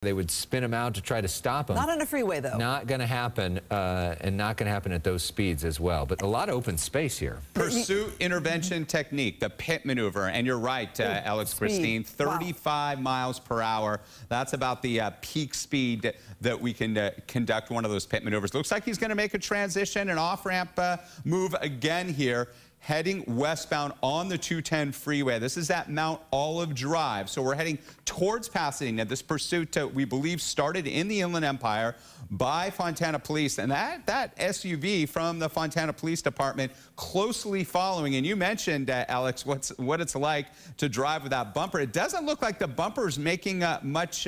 They would spin him out to try to stop him. Not on a freeway, though. Not going to happen, and not going to happen at those speeds as well. But a lot of open space here. Pursuit intervention technique, the pit maneuver. And you're right, Alex, Christine, 35 miles per hour. That's about the peak speed that we can conduct one of those pit maneuvers. Looks like he's going to make a transition, an off-ramp move again here, heading westbound on the 210 freeway. This is at Mount Olive Drive. So we're heading towards Pasadena. This pursuit, we believe, started in the Inland Empire by Fontana Police. And that SUV from the Fontana Police Department closely following. And you mentioned, Alex, what it's like to drive with that bumper. It doesn't look like the bumper's making much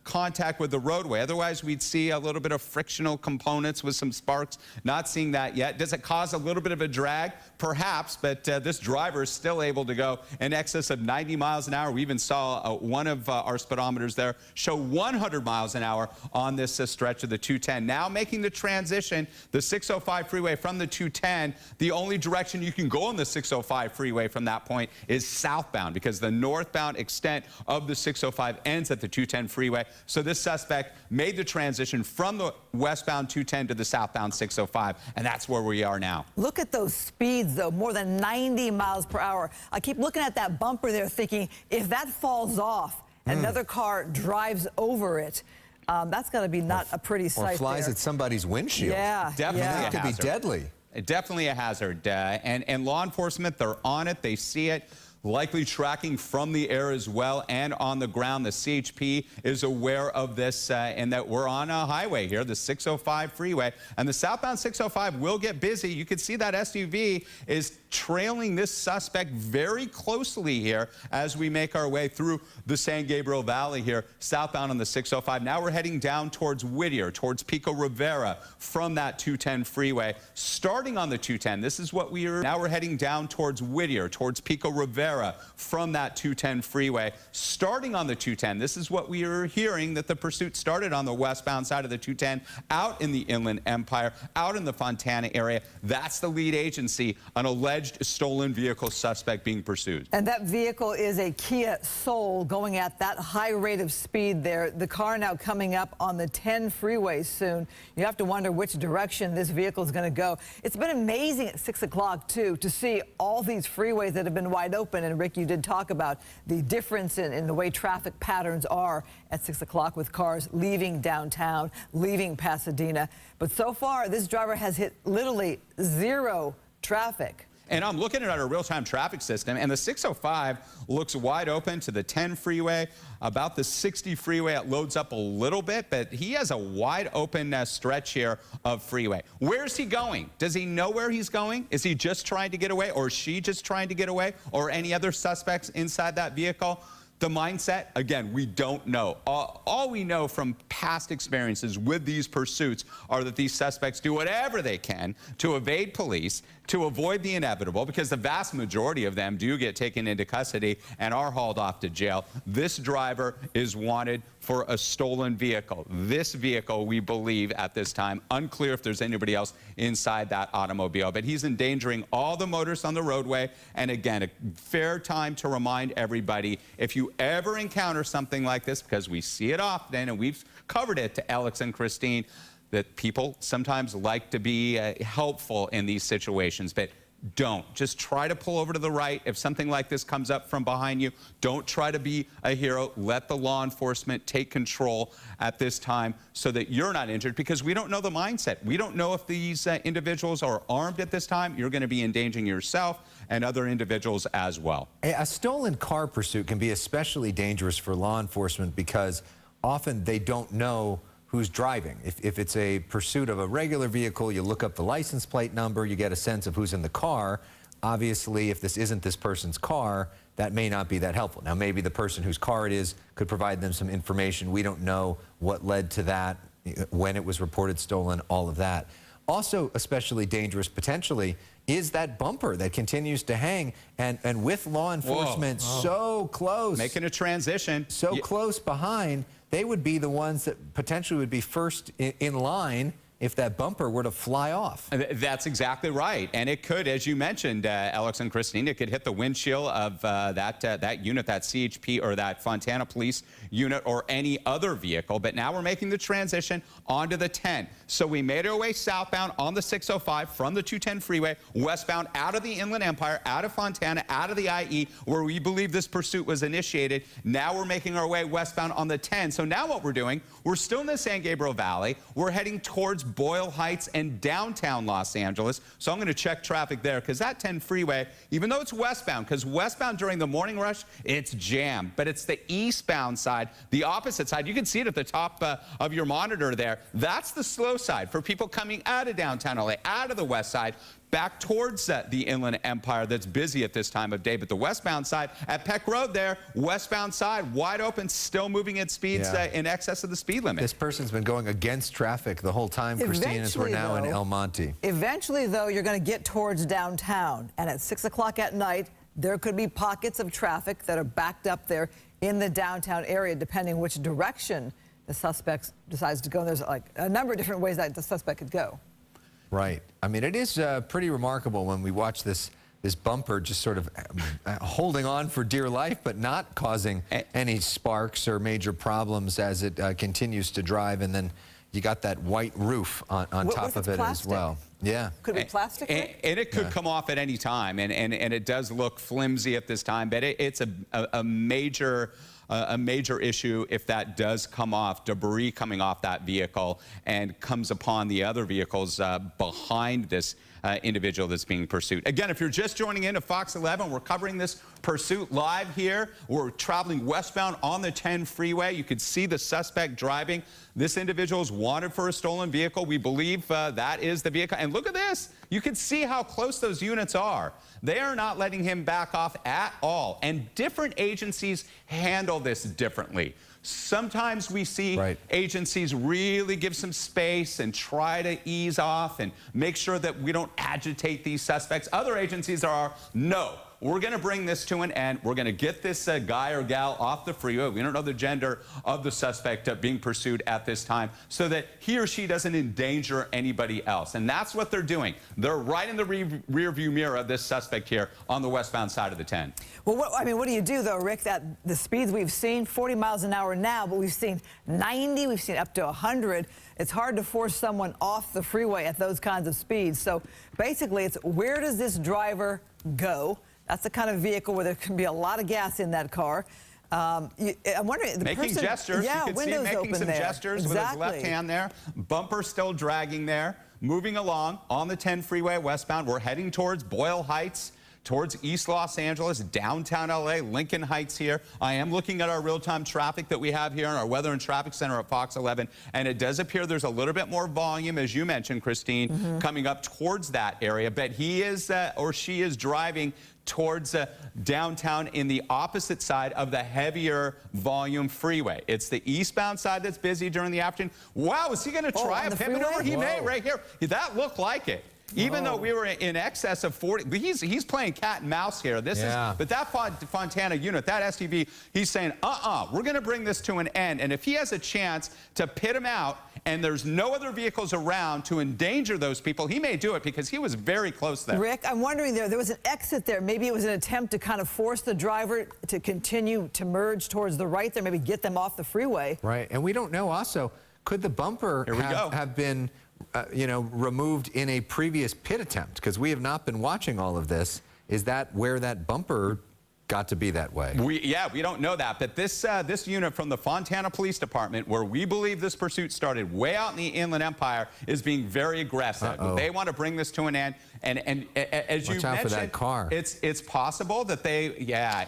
contact with the roadway. Otherwise, we'd see a little bit of frictional components with some sparks. Not seeing that yet. Does it cause a little bit of a drag? Perhaps, but this driver is still able to go in excess of 90 miles an hour. We even saw one of our speedometers there show 100 miles an hour on this stretch of the 210. Now making the transition, the 605 freeway from the 210, the only direction you can go on the 605 freeway from that point is southbound, because the northbound extent of the 605 ends at the 210 freeway. So this suspect made the transition from the westbound 210 to the southbound 605, and that's where we are now. Look at those speeds, though, more than 90 miles per hour. I keep looking at that bumper there thinking, if that falls off, another car drives over it, that's got to be not a pretty sight. Or flies there. at somebody's windshield. Yeah, definitely. yeah. It could be deadly. Definitely a hazard. And law enforcement, they're on it. They see it. Likely tracking from the air as well and on the ground. The CHP is aware of this and that we're on a highway here, the 605 freeway. And the southbound 605 will get busy. You can see that SUV is trailing this suspect very closely here as we make our way through the San Gabriel Valley here, southbound on the 605. Now we're heading down towards Whittier, towards Pico Rivera from that 210 freeway. Starting on the 210, this is what now we're heading down towards Whittier, towards Pico Rivera from that 210 freeway. Starting on the 210, this is what we are hearing, that the pursuit started on the westbound side of the 210, out in the Inland Empire, out in the Fontana area. That's the lead agency, an alleged stolen vehicle suspect being pursued. And that vehicle is a Kia Soul going at that high rate of speed there. The car now coming up on the 10 freeway soon. You have to wonder which direction this vehicle is going to go. It's been amazing at 6 o'clock, too, to see all these freeways that have been wide open. And Rick, you did talk about the difference in the way traffic patterns are at 6 o'clock with cars leaving downtown, leaving Pasadena. But so far, this driver has hit literally zero traffic. And I'm looking at our real-time traffic system, and the 605 looks wide open to the 10 freeway. About the 60 freeway, it loads up a little bit, but he has a wide open stretch here of freeway. Where's he going? Does he know where he's going? Is he just trying to get away, or is she just trying to get away, or any other suspects inside that vehicle? The mindset, again, we don't know. All we know from past experiences with these pursuits are that these suspects do whatever they can to evade police, to avoid the inevitable, because the vast majority of them do get taken into custody and are hauled off to jail. This driver is wanted for a stolen vehicle. This vehicle, we believe at this time, unclear if there's anybody else inside that automobile, but he's endangering all the motorists on the roadway. And again, a fair time to remind everybody, if you ever encounter something like this, because we see it often, and we've covered it to Alex and Christine, that people sometimes like to be helpful in these situations, but don't. Just try to pull over to the right. If something like this comes up from behind you, don't try to be a hero. Let the law enforcement take control at this time so that you're not injured, because we don't know the mindset. We don't know if these individuals are armed at this time. You're going to be endangering yourself and other individuals as well. A stolen car pursuit can be especially dangerous for law enforcement because often they don't know who's driving. If it's a pursuit of a regular vehicle, you look up the license plate number, you get a sense of who's in the car. Obviously, if this isn't this person's car, that may not be that helpful. Now, maybe the person whose car it is could provide them some information. We don't know what led to that, when it was reported stolen, all of that. Also, especially dangerous, potentially, is that bumper that continues to hang. And with law enforcement so close. Making a transition. So close behind, they would be the ones that potentially would be first in line if that bumper were to fly off. That's exactly right. And it could, as you mentioned, Alex and Christine, it could hit the windshield of that unit, that CHP or that Fontana Police unit or any other vehicle. But now we're making the transition onto the 10. So we made our way southbound on the 605 from the 210 freeway, westbound out of the Inland Empire, out of Fontana, out of the IE, where we believe this pursuit was initiated. Now we're making our way westbound on the 10. So now what we're doing, we're still in the San Gabriel Valley. We're heading towards Boyle Heights and downtown Los Angeles. So I'm going to check traffic there because that 10 freeway, even though it's westbound, because westbound during the morning rush, it's jammed. But it's the eastbound side, the opposite side. You can see it at the top of your monitor there. That's the slow side for people coming out of downtown LA, out of the west side, back towards the Inland Empire that's busy at this time of day. But the westbound side at Peck Road there, westbound side, wide open, still moving at speeds in excess of the speed limit. This person's been going against traffic the whole time, Christine, as we're now in El Monte. Eventually, though, you're going to get towards downtown. And at 6 o'clock at night, there could be pockets of traffic that are backed up there in the downtown area, depending which direction the suspect decides to go. There's like a number of different ways that the suspect could go. Right. I mean, it is pretty remarkable when we watch this bumper just sort of holding on for dear life, but not causing any sparks or major problems as it continues to drive. And then you got that white roof on top of it as well. Yeah. Could it be plastic? And it could come off at any time. And it does look flimsy at this time, but it's a major issue if that does come off, debris coming off that vehicle and comes upon the other vehicles behind this individual that's being pursued. Again, if you're just joining in to Fox 11, we're covering this pursuit live here. We're traveling westbound on the 10 freeway. You can see the suspect driving. This individual is wanted for a stolen vehicle. We believe that is the vehicle. And look at this. You can see how close those units are. They are not letting him back off at all. And different agencies handle this differently. Sometimes we see agencies really give some space and try to ease off and make sure that we don't agitate these suspects. Other agencies are, no, we're going to bring this to an end. We're going to get this guy or gal off the freeway. We don't know the gender of the suspect being pursued at this time so that he or she doesn't endanger anybody else. And that's what they're doing. They're right in the rear view mirror of this suspect here on the westbound side of the 10. Well, what do you do, though, Rick? That the speeds we've seen, 40 miles an hour now, but we've seen 90, we've seen up to 100. It's hard to force someone off the freeway at those kinds of speeds. So basically, it's where does this driver go? That's the kind of vehicle where there can be a lot of gas in that car. I'm wondering, making gestures. Yeah, you can see making some gestures with his left hand there. Bumper still dragging there. Moving along on the 10 freeway westbound. We're heading towards Boyle Heights, towards East Los Angeles, downtown LA, Lincoln Heights here. I am looking at our real-time traffic that we have here in our Weather and Traffic Center at Fox 11, and it does appear there's a little bit more volume, as you mentioned, Christine, coming up towards that area. But he is or she is driving towards downtown in the opposite side of the heavier volume freeway. It's the eastbound side that's busy during the afternoon. Wow, is he going to try a pivot over? He may right here. That looked like it. Even though we were in excess of 40, he's playing cat and mouse here. This is, but that Fontana unit, that SUV, he's saying, we're going to bring this to an end. And if he has a chance to pit him out and there's no other vehicles around to endanger those people, he may do it because he was very close there. Rick, I'm wondering there was an exit there. Maybe it was an attempt to kind of force the driver to continue to merge towards the right there, maybe get them off the freeway. Right, and we don't know also, could the bumper have been removed in a previous pit attempt? Because we have not been watching all of this. Is that where that bumper got to be that way? We don't know that. But this unit from the Fontana Police Department, where we believe this pursuit started way out in the Inland Empire, is being very aggressive. They want to bring this to an end. And as you mentioned, for that car. It's possible that they,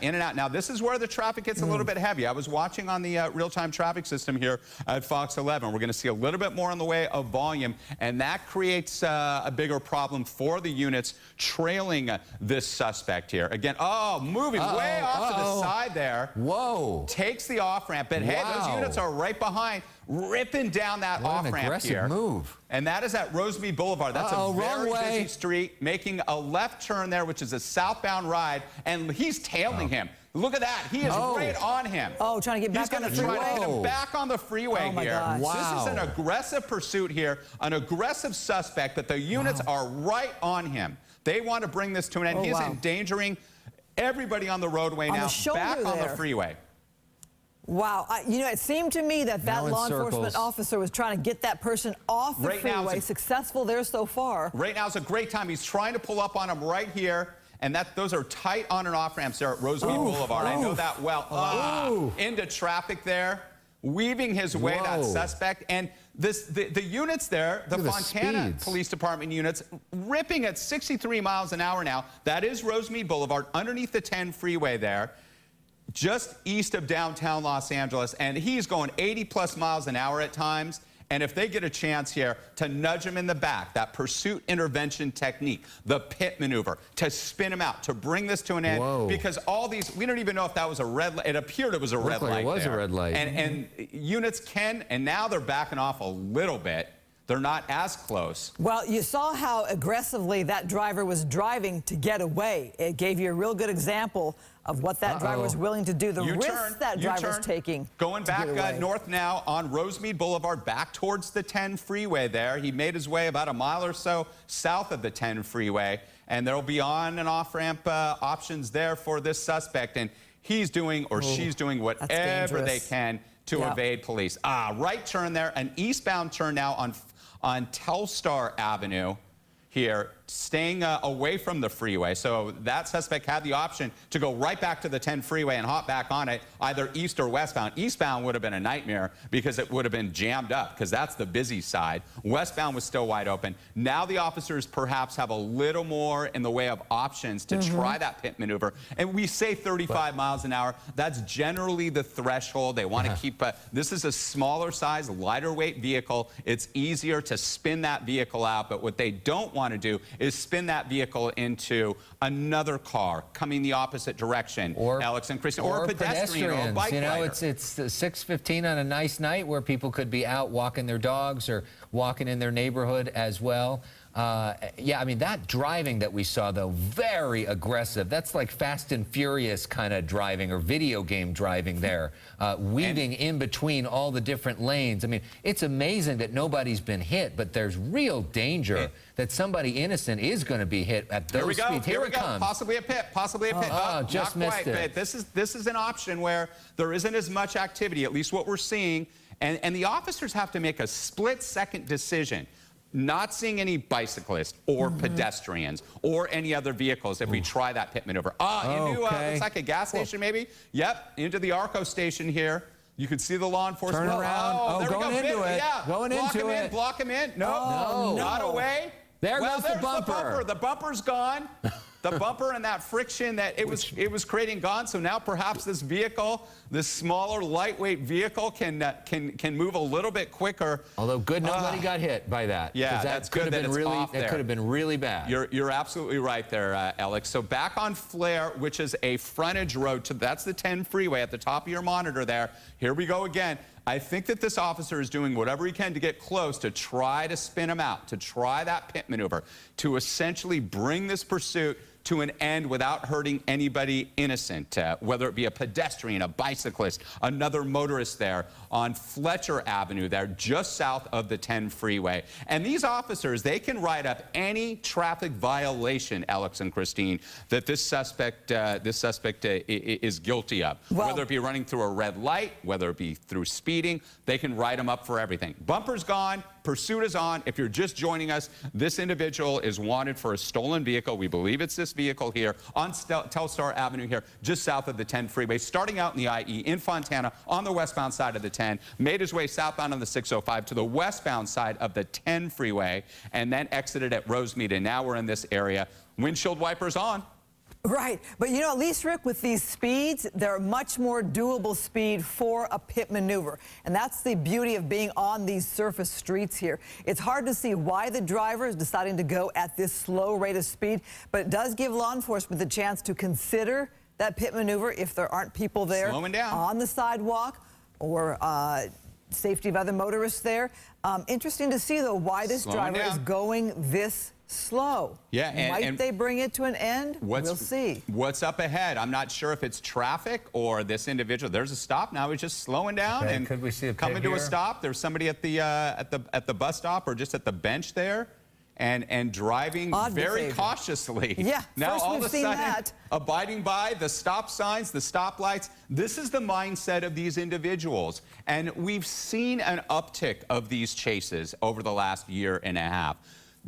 in and out. Now, this is where the traffic gets a little bit heavy. I was watching on the real-time traffic system here at Fox 11. We're going to see a little bit more in the way of volume, and that creates a bigger problem for the units trailing this suspect here. Again, moving way off to the side there. Whoa. Takes the off-ramp, but hey, those units are right behind, ripping down that off-ramp here. What an aggressive move. And that is at Roseby Boulevard. That's a very busy street, making a left turn there, which is a southbound ride, and he's tailing him. Look at that. He is right on him. Oh, trying to get back on the He's going to try to freeway? get him back on the freeway Oh, my here. gosh. Wow. This is an aggressive pursuit here, an aggressive suspect that the units are right on him. They want to bring this to an end. Oh, He's wow. endangering everybody on the roadway On the now, shoulder back on the there. freeway. Wow. You know, it seemed to me that Now in law enforcement circles. officer was trying to get that person off the Right now freeway. is a- Successful there so far. Right now is a great time. He's trying to pull up on him right here. And those are tight on and off ramps there at Rosemead Boulevard. I know that well. Into traffic there, weaving his way, that Whoa. suspect. And the units there, the Look at the Fontana speeds. Police Department units, ripping at 63 miles an hour now. That is Rosemead Boulevard, underneath the 10 freeway there, just east of downtown Los Angeles. And he's going 80+ miles an hour at times. And if they get a chance here to nudge him in the back, that pursuit intervention technique, the pit maneuver, to spin him out, to bring this to an end, Whoa. because all these, we don't even know if that was a red light. It appeared it was a red like light it was a there. red light. And units can, and now they're backing off a little bit. They're not as close. Well, you saw how aggressively that driver was driving to get away. It gave you a real good example of what that driver was willing to do, the risks that driver's taking. Going to back get away. north now on Rosemead Boulevard, back towards the 10 freeway there. He made his way about a mile or so south of the 10 freeway, and there'll be on and off ramp options there for this suspect. And he's doing, or she's doing, whatever they dangerous. can to evade police. Right turn there, an eastbound turn now on Telstar Avenue here, staying away from the freeway. So that suspect had the option to go right back to the 10 freeway and hop back on it, either east or westbound. Eastbound would have been a nightmare because it would have been jammed up, because that's the busy side. Westbound was still wide open. Now the officers perhaps have a little more in the way of options to try that pit maneuver. And we say 35 miles an hour. That's generally the threshold. They want to keep, this is a smaller size, lighter weight vehicle. It's easier to spin that vehicle out, but what they don't want to do is spin that vehicle into another car coming the opposite direction, or Alex and Christian, or a pedestrian or a bike You know, rider. it's 6:15 on a nice night where people could be out walking their dogs or walking in their neighborhood as well. Yeah, I mean, that driving that we saw, though, very aggressive. That's like Fast and Furious kind of driving, or video game driving there, weaving in between all the different lanes. I mean, it's amazing that nobody's been hit, but there's real danger that somebody innocent is going to be hit at those speeds. Here we it go. comes. Possibly a pit. Possibly a pit. Just not missed quite, it. but this is an option where there isn't as much activity, at least what we're seeing, and the officers have to make a split-second decision. Not seeing any bicyclists or pedestrians or any other vehicles if we try that pit maneuver. Into looks like a gas station maybe. Yep, into the Arco station here. You can see the law enforcement. Turn around. There we Going go. into it. Yeah. Going block into him it. In, block him in. No, not away. There well, goes the there's bumper. The bumper's gone. The bumper and that friction that it was creating gone. So now perhaps this vehicle, this smaller, lightweight vehicle, can move a little bit quicker. Although good, nobody got hit by that. Yeah, 'Cause that's could good have that been it's really, off that there. could have been really bad. You're absolutely right there, Alex. So back on Flair, which is a frontage road to, that's the 10 freeway at the top of your monitor there. Here we go again. I think that this officer is doing whatever he can to get close, to try to spin him out, to try that pit maneuver, to essentially bring this pursuit to an end without hurting anybody innocent, whether it be a pedestrian, a bicyclist, another motorist there on Fletcher Avenue there, just south of the 10 freeway. And these officers, they can write up any traffic violation, Alex and Christine, that this suspect is guilty of. Well, whether it be running through a red light, whether it be through speeding, they can write them up for everything. Bumper's gone. Pursuit is on. If you're just joining us, this individual is wanted for a stolen vehicle. We believe it's this vehicle here on Telstar Avenue here, just south of the 10 freeway, starting out in the IE in Fontana on the westbound side of the 10, made his way southbound on the 605 to the westbound side of the 10 freeway, and then exited at Rosemead. And now we're in this area. Windshield wipers on. Right. But, you know, at least, Rick, with these speeds, they're much more doable speed for a pit maneuver. And that's the beauty of being on these surface streets here. It's hard to see why the driver is deciding to go at this slow rate of speed, but it does give law enforcement the chance to consider that pit maneuver if there aren't people there Slowing down on the sidewalk or safety of other motorists there. Interesting to see, though, why this Slowing driver is down. going this slow. Yeah, Might they bring it to an end? We'll see. What's up ahead? I'm not sure if it's traffic or this individual. There's a stop now. He's just slowing down. Okay, And could we see a coming pit to a here? stop? There's somebody at the bus stop or just at the bench there. And driving Odd very behavior. cautiously. Yeah, now first all we've of a seen sudden, that. abiding by the stop signs, the stoplights. This is the mindset of these individuals. And we've seen an uptick of these chases over the last year and a half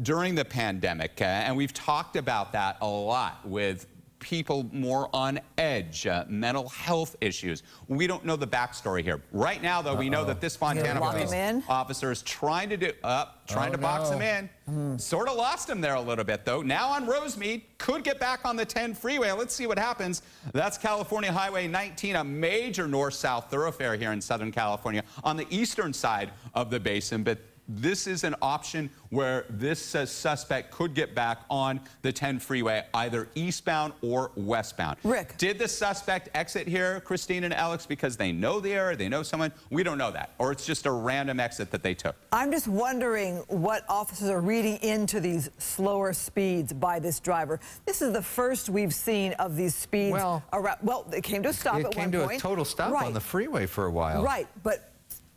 during the pandemic. And we've talked about that a lot with people more on edge, mental health issues. We don't know the backstory here. Right now, though, we know that this Fontana lock police him in? officer is trying to box him in. Sort of lost him there a little bit, though. Now on Rosemead, could get back on the 10 freeway. Let's see what happens. That's California Highway 19, a major north-south thoroughfare here in Southern California on the eastern side of the basin. But this is an option where this suspect could get back on the 10 freeway, either eastbound or westbound. Rick. Did the suspect exit here, Christine and Alex, because they know the area, they know someone? We don't know that. Or it's just a random exit that they took. I'm just wondering what officers are reading into these slower speeds by this driver. This is the first we've seen of these speeds around. Well, it came to a stop at one point. It came to a total stop on the freeway for a while. Right, but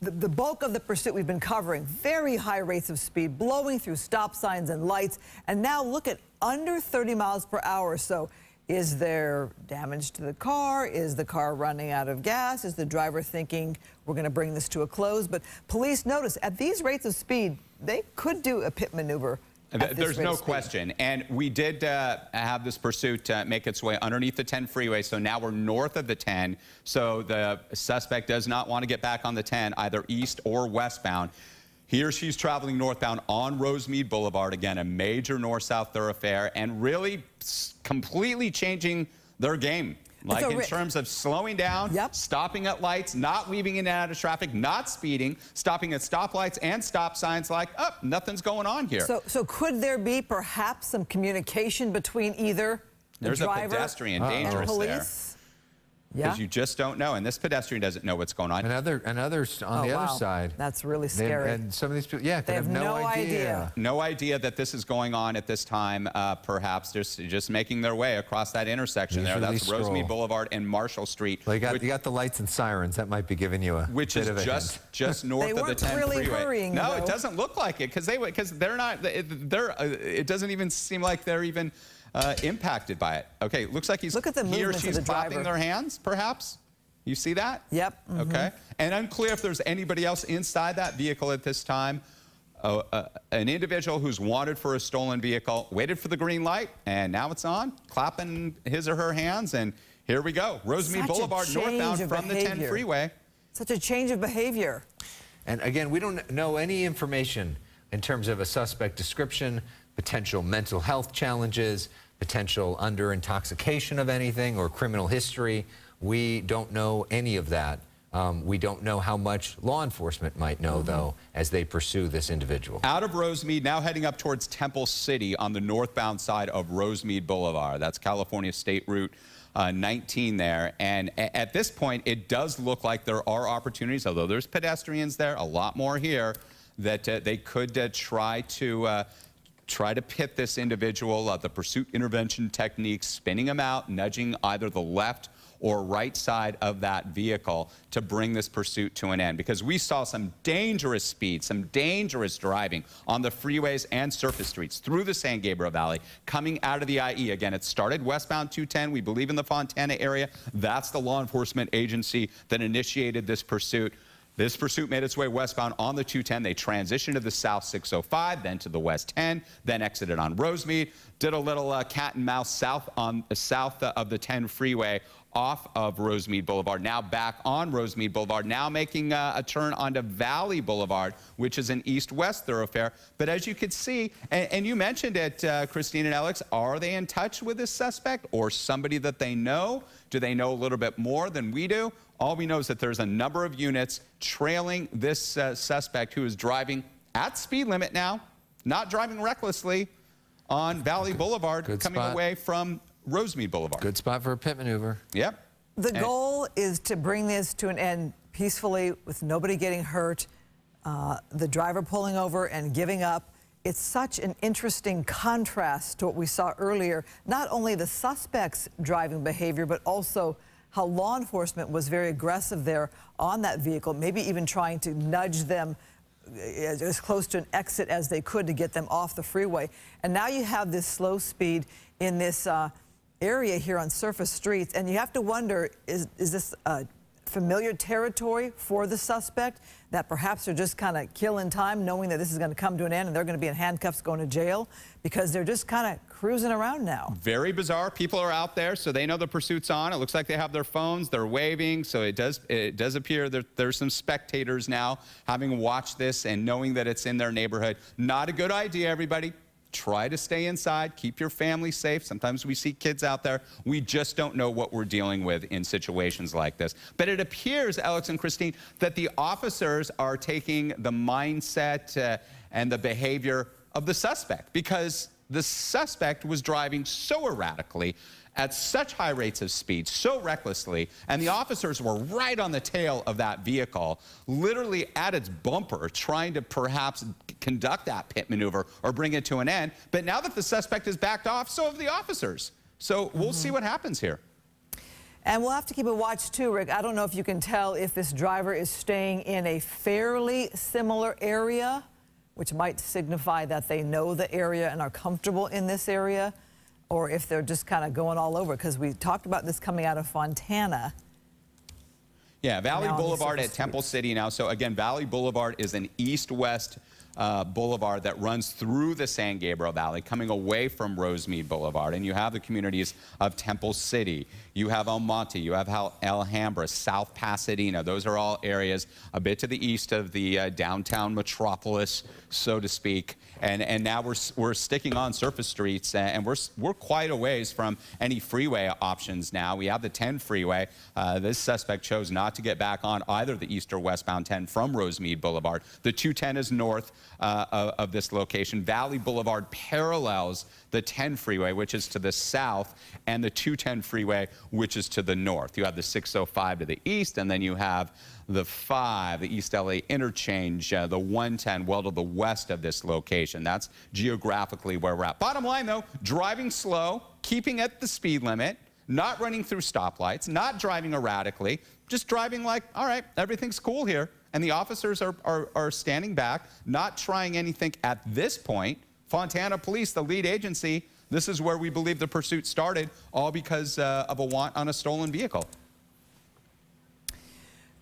the bulk of the pursuit we've been covering, very high rates of speed, blowing through stop signs and lights, and now look at under 30 miles per hour. So is there damage to the car? Is the car running out of gas? Is the driver thinking we're going to bring this to a close? But police notice at these rates of speed, they could do a pit maneuver. There's no question. And we did have this pursuit make its way underneath the 10 freeway. So now we're north of the 10. So the suspect does not want to get back on the 10, either east or westbound. He or she's traveling northbound on Rosemead Boulevard. Again, a major north-south thoroughfare, and really completely changing their game. Like in terms of slowing down, stopping at lights, not weaving in and out of traffic, not speeding, stopping at stoplights and stop signs like, oh, nothing's going on here. So could there be perhaps some communication between either the driver a pedestrian dangerous and police? Because you just don't know, and this pedestrian doesn't know what's going on. And others on the other side. That's really scary. And some of these people, they have no idea. No idea that this is going on at this time, perhaps. Just making their way across that intersection there. That's Rosemead Boulevard and Marshall Street. Well, you got the lights and sirens. That might be giving you a which bit is of a just north of the 10 really freeway. Hurrying, no, though. it doesn't look like it because they're not. It doesn't even seem like they're even impacted by it. Okay, looks like Look at the he or movements she's of the driver. clapping their hands, perhaps. You see that? Yep. Okay. And unclear if there's anybody else inside that vehicle at this time. An individual who's wanted for a stolen vehicle waited for the green light, and now it's on, clapping his or her hands, and here we go. Rosemead Boulevard northbound from the 10 freeway. Such a change of behavior. And again, we don't know any information in terms of a suspect description, potential mental health challenges, potential under intoxication of anything, or criminal history. We don't know any of that. We don't know how much law enforcement might know, though, as they pursue this individual. Out of Rosemead, now heading up towards Temple City on the northbound side of Rosemead Boulevard. That's California State Route 19 there. And at this point, it does look like there are opportunities, although there's pedestrians there, a lot more here, that they could try to pit this individual, the pursuit intervention techniques, spinning him out, nudging either the left or right side of that vehicle to bring this pursuit to an end. Because we saw some dangerous speed, some dangerous driving on the freeways and surface streets through the San Gabriel Valley, coming out of the IE. Again, it started westbound 210. We believe in the Fontana area. That's the law enforcement agency that initiated this pursuit. This pursuit made its way westbound on the 210. They transitioned to the south 605, then to the west 10, then exited on Rosemead, did a little cat and mouse south of the 10 freeway off of Rosemead Boulevard, now back on Rosemead Boulevard, now making a turn onto Valley Boulevard, which is an east-west thoroughfare. But as you could see, and you mentioned it, Christine and Alex, are they in touch with this suspect or somebody that they know? Do they know a little bit more than we do? All we know is that there's a number of units trailing this suspect who is driving at speed limit now, not driving recklessly on Valley Boulevard, coming away from Rosemead Boulevard. Good spot for a pit maneuver. Yep. The goal is to bring this to an end peacefully with nobody getting hurt, the driver pulling over and giving up, it's such an interesting contrast to what we saw earlier. Not only the suspect's driving behavior, but also how law enforcement was very aggressive there on that vehicle, maybe even trying to nudge them as close to an exit as they could to get them off the freeway. And now you have this slow speed in this area here on surface streets, and you have to wonder, is this familiar territory for the suspect, that perhaps they're just kind of killing time knowing that this is going to come to an end and they're going to be in handcuffs going to jail because they're just kind of cruising around now? Very bizarre. People are out there, so they know the pursuit's on. It looks like they have their phones. They're waving, so it does appear that there's some spectators now having watched this and knowing that it's in their neighborhood. Not a good idea, everybody. Try to stay inside, keep your family safe. Sometimes we see kids out there. We just don't know what we're dealing with in situations like this. But it appears, Alex and Christine, that the officers are taking the mindset and the behavior of the suspect, because the suspect was driving so erratically at such high rates of speed, so recklessly, and the officers were right on the tail of that vehicle, literally at its bumper, trying to perhaps conduct that pit maneuver or bring it to an end. But now that the suspect has backed off, so have the officers. So we'll see what happens here. And we'll have to keep a watch too, Rick. I don't know if you can tell if this driver is staying in a fairly similar area, which might signify that they know the area and are comfortable in this area, or if they're just kind of going all over, because we talked about this coming out of Fontana. Yeah, Valley Boulevard at Temple City now. So again, Valley Boulevard is an east-west boulevard that runs through the San Gabriel Valley, coming away from Rosemead Boulevard. And you have the communities of Temple City, you have El Monte, you have Alhambra, South Pasadena. Those are all areas a bit to the east of the downtown metropolis, so to speak. And now we're sticking on surface streets, and we're quite a ways from any freeway options now. We have the 10 freeway. This suspect chose not to get back on either the east or westbound 10 from Rosemead Boulevard. The 210 is north of this location. Valley Boulevard parallels the 10 freeway, which is to the south, and the 210 freeway, which is to the north. You have the 605 to the east, and then you have the 5, the East LA interchange, the 110 well to the west of this location. That's geographically where we're at. Bottom line, though, driving slow, keeping at the speed limit, not running through stoplights, not driving erratically, just driving like, all right, everything's cool here. And the officers are standing back, not trying anything at this point. Fontana Police, the lead agency, this is where we believe the pursuit started, all because of a want on a stolen vehicle.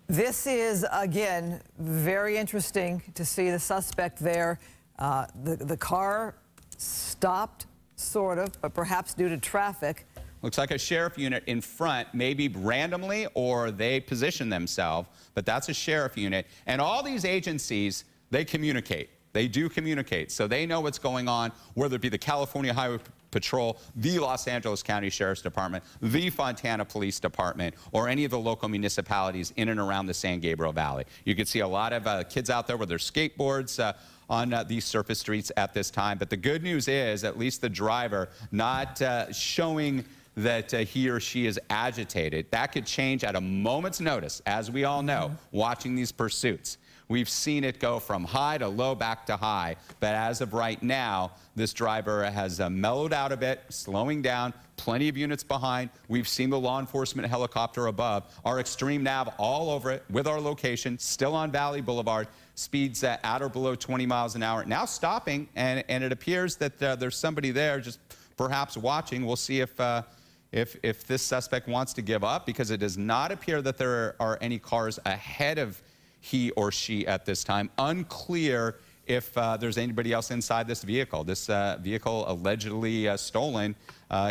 This is, again, very interesting to see the suspect there. The car stopped, sort of, but perhaps due to traffic. Looks like a sheriff unit in front, maybe randomly, or they position themselves, but that's a sheriff unit. And all these agencies, they communicate. They do communicate, so they know what's going on, whether it be the California Highway Patrol, the Los Angeles County Sheriff's Department, the Fontana Police Department, or any of the local municipalities in and around the San Gabriel Valley. You can see a lot of kids out there with their skateboards on these surface streets at this time. But the good news is, at least the driver not showing that he or she is agitated. That could change at a moment's notice, as we all know, watching these pursuits. We've seen it go from high to low, back to high. But as of right now, this driver has mellowed out a bit, slowing down, plenty of units behind. We've seen the law enforcement helicopter above. Our extreme nav all over it with our location, still on Valley Boulevard, speeds at or below 20 miles an hour. Now stopping, and it appears that there's somebody there just perhaps watching. We'll see if this suspect wants to give up, because it does not appear that there are any cars ahead of he or she at this time. Unclear if there's anybody else inside this vehicle. This vehicle allegedly stolen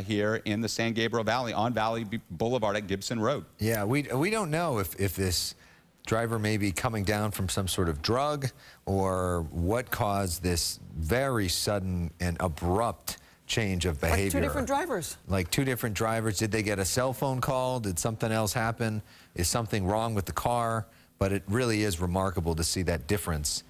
here in the San Gabriel Valley on Valley Boulevard at Gibson Road. Yeah, we don't know if this driver may be coming down from some sort of drug, or what caused this very sudden and abrupt change of behavior. Like two different drivers. Like two different drivers. Did they get a cell phone call? Did something else happen? Is something wrong with the car? But it really is remarkable to see that difference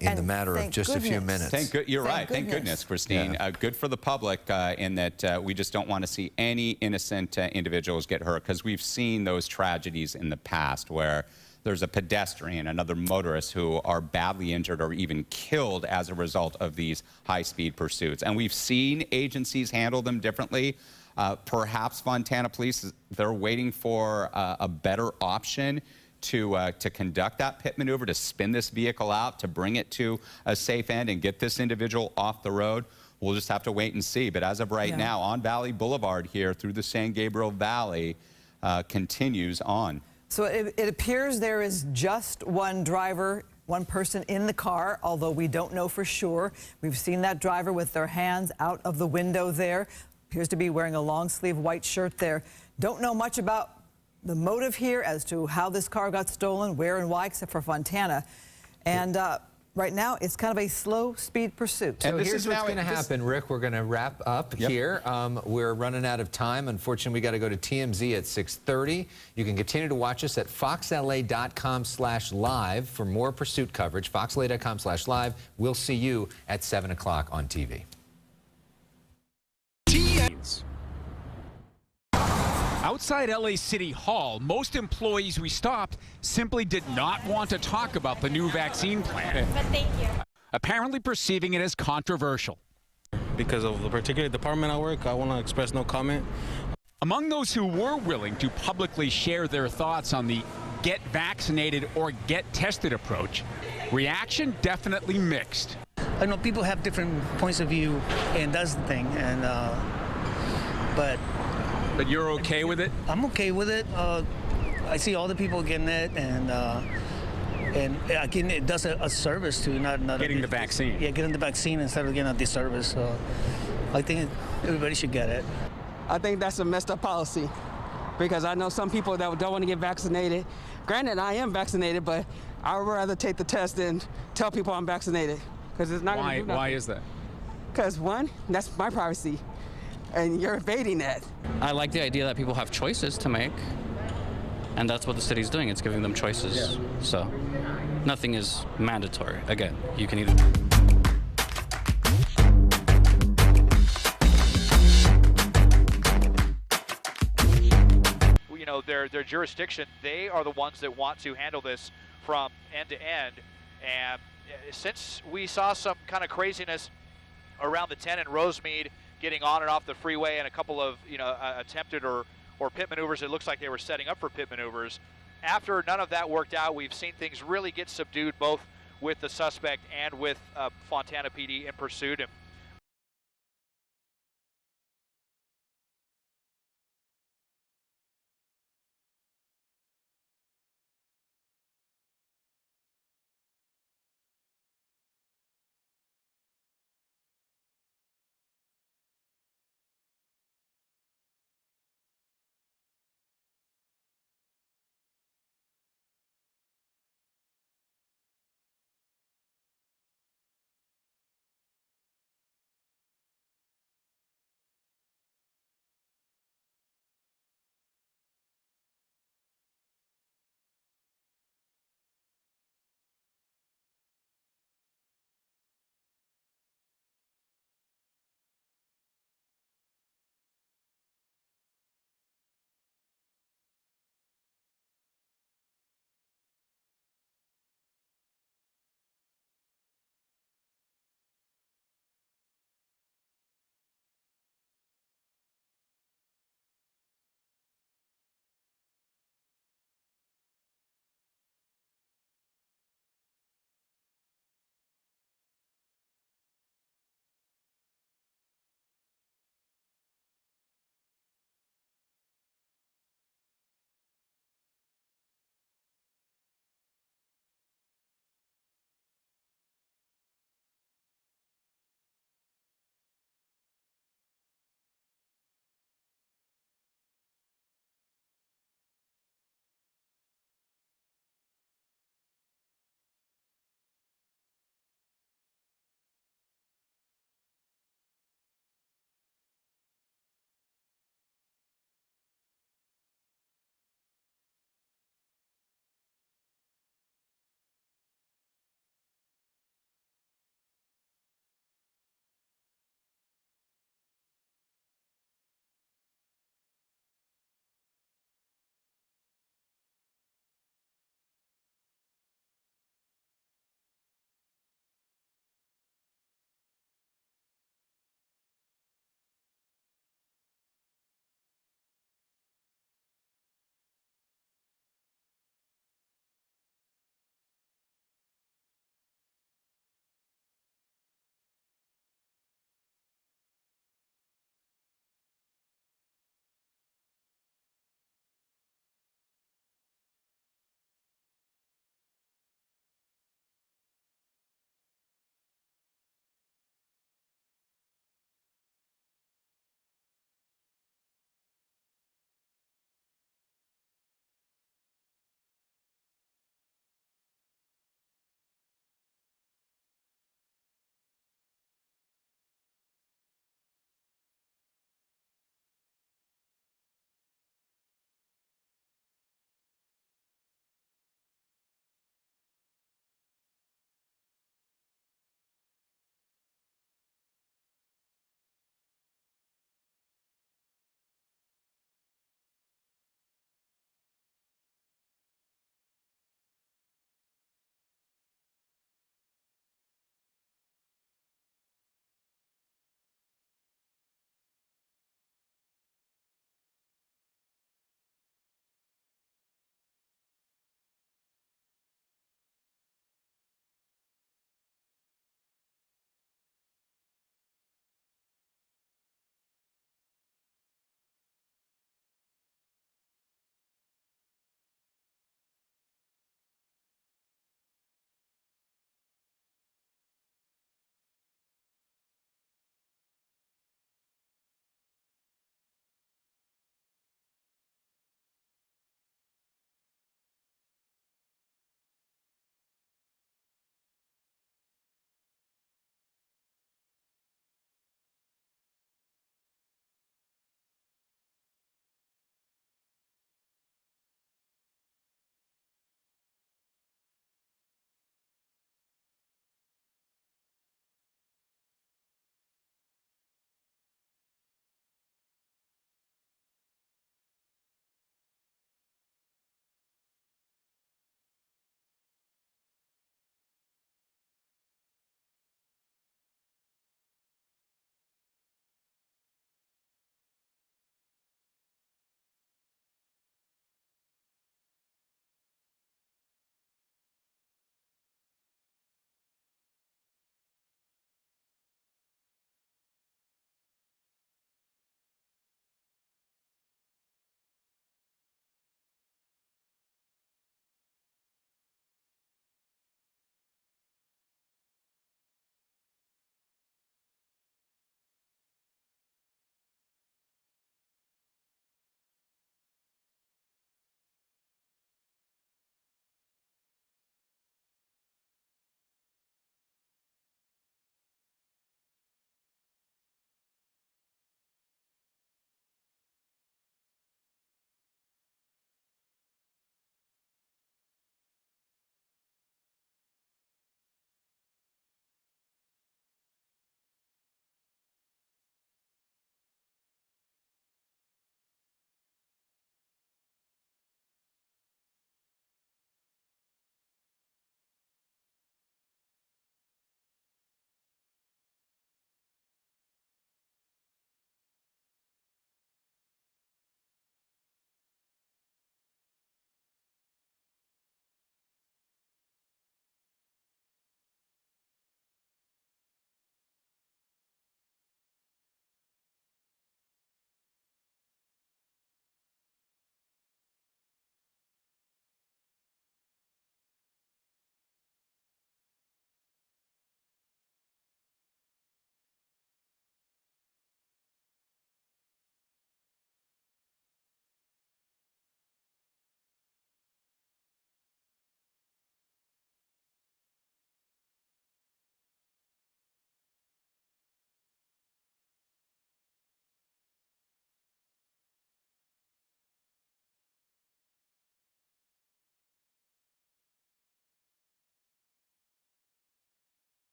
in the matter of just a few minutes. You're right. Thank goodness, Christine. Yeah. Good for the public in that we just don't want to see any innocent individuals get hurt, because we've seen those tragedies in the past where there's a pedestrian, another motorist who are badly injured or even killed as a result of these high-speed pursuits. And we've seen agencies handle them differently. Perhaps Fontana Police, they're waiting for a better option to conduct that pit maneuver, to spin this vehicle out, to bring it to a safe end and get this individual off the road. We'll just have to wait and see. But as of right now, on Valley Boulevard here through the San Gabriel Valley continues on. So it appears there is just one driver, one person in the car, although we don't know for sure. We've seen that driver with their hands out of the window there. Appears to be wearing a long sleeve white shirt there. Don't know much about the motive here as to how this car got stolen, where and why, except for Fontana. And right now, it's kind of a slow speed pursuit. So here's what's going to happen, Rick. We're going to wrap up here. We're running out of time. Unfortunately, we got to go to TMZ at 6:30. You can continue to watch us at foxla.com/live for more pursuit coverage. foxla.com/live. We'll see you at 7 o'clock on TV. Outside LA City Hall, most employees we stopped simply did not want to talk about the new vaccine plan. But thank you. Apparently perceiving it as controversial. Because of the particular department I work, I want to express no comment. Among those who were willing to publicly share their thoughts on the get vaccinated or get tested approach, reaction definitely mixed. I know people have different points of view, and that's the thing. And But you're okay with it? I'm okay with it. I see all the people getting it, and again, it does a service to not Getting the vaccine. Yeah, getting the vaccine instead of getting a disservice. So I think everybody should get it. I think that's a messed up policy, because I know some people that don't want to get vaccinated. Granted, I am vaccinated, but I would rather take the test than tell people I'm vaccinated, because it's not going to do nothing. Why is that? Because one, that's my privacy, and you're evading that. I like the idea that people have choices to make, and that's what the city's doing. It's giving them choices. So nothing is mandatory. Again, you can either... You know, their jurisdiction, they are the ones that want to handle this from end to end. And since we saw some kind of craziness around the 10 in Rosemead, getting on and off the freeway, and a couple of, attempted or pit maneuvers, it looks like they were setting up for pit maneuvers. After none of that worked out, we've seen things really get subdued, both with the suspect and with Fontana PD in pursuit. And